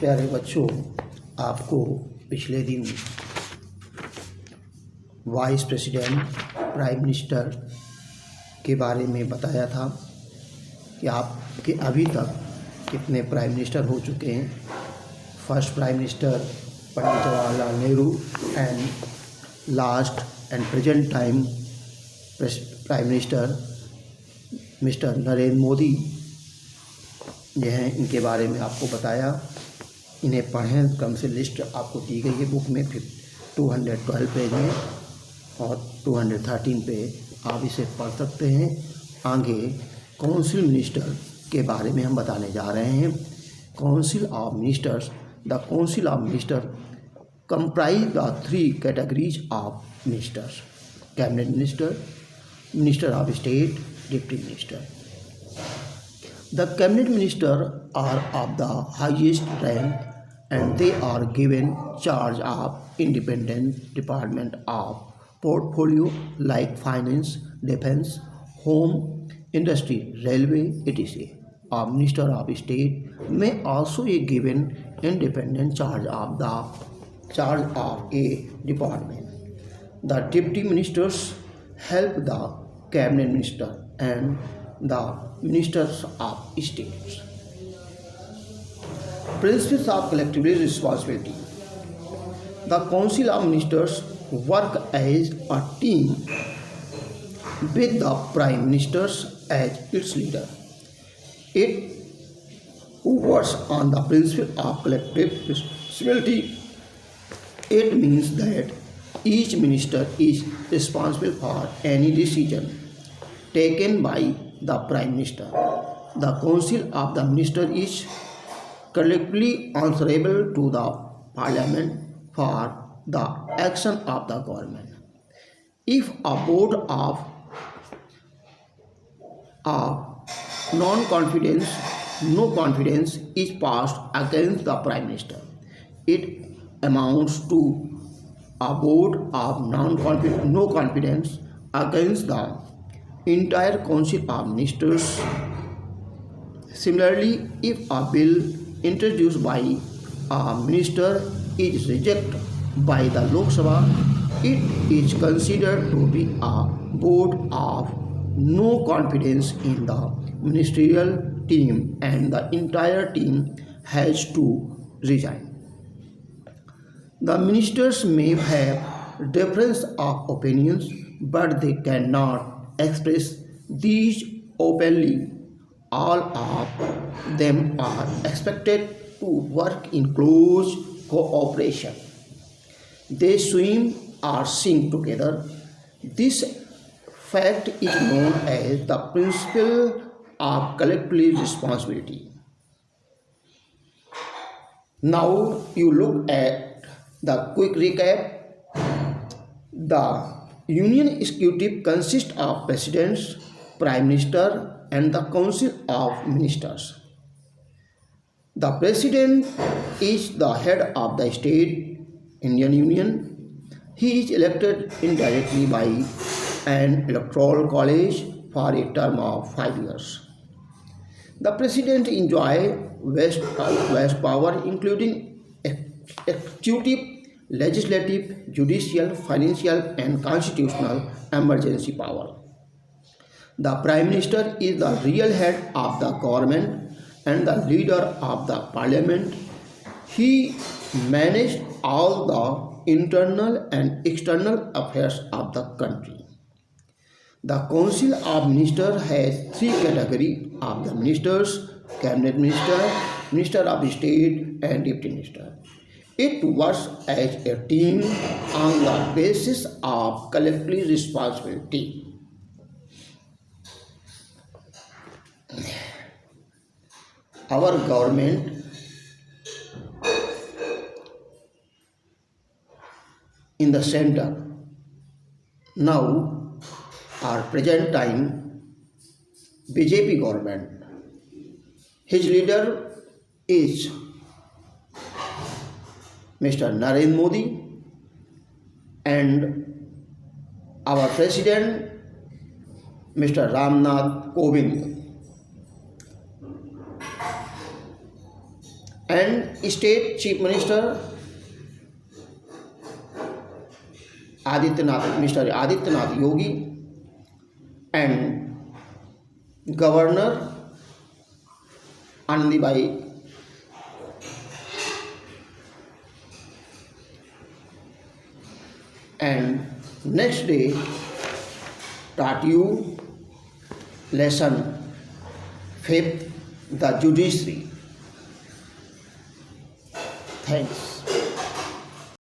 प्यारे बच्चों, आपको पिछले दिन वाइस प्रेसिडेंट प्राइम मिनिस्टर के बारे में बताया था कि आपके अभी तक कितने प्राइम मिनिस्टर हो चुके हैं। First prime minister Pandit Jawaharlal Nehru and last and present time prime minister mister Narendra Modi ये हैं। इनके बारे में आपको बताया। इन्हें पढ़ें, क्रम से लिस्ट आपको दी गई है बुक में 212 पेज में और 213 पे आप इसे पढ़ सकते हैं। आगे काउंसिल मिनिस्टर के बारे में हम बताने जा रहे हैं। Council of ministers, the council of minister comprise the three categories of ministers: cabinet minister, minister of state, deputy minister. The cabinet minister are of the highest rank and they are given charge of independent department of portfolio like finance, defense, home, industry, railway, etc. A minister of state may also be given independent charge of a department. The deputy ministers help the cabinet minister and the ministers of states. Principles of collective responsibility. The council of ministers work as a team with the prime ministers as its leader. It works on the principle of collective responsibility. It means that each minister is responsible for any decision taken by the prime minister. The council of the minister is collectively answerable to the parliament for the action of the government. If a vote of no confidence is passed against the prime minister, it amounts to a vote of no confidence against the entire council of ministers. Similarly, if a bill introduced by a minister is rejected by the Lok Sabha, it is considered to be a vote of no confidence in the ministerial team and the entire team has to resign. The ministers may have difference of opinions, but they cannot express these openly. All of them are expected to work in close cooperation. They swim or sing together. This fact is known as the principle of collective responsibility. Now you look at the quick recap. The Union Executive consists of presidents, prime minister and the council of ministers. The president is the head of the state, Indian Union. He is elected indirectly by an electoral college for a term of 5 years. The president enjoys vast power including executive, legislative, judicial, financial and constitutional emergency power. The prime minister is the real head of the government and the leader of the parliament. He manages all the internal and external affairs of the country. The council of ministers has three categories of the ministers: cabinet minister, minister of state and deputy minister. It works as a team on the basis of collective responsibility. Our government in the center. Now, our present time BJP government. His leader is Mr. Narendra Modi and our president Mr. Ramnath Kovind. and State Chief Minister Mr. Adityanath Yogi, and Governor Anandibai. And next day taught you lesson 5th, the judiciary. Thanks.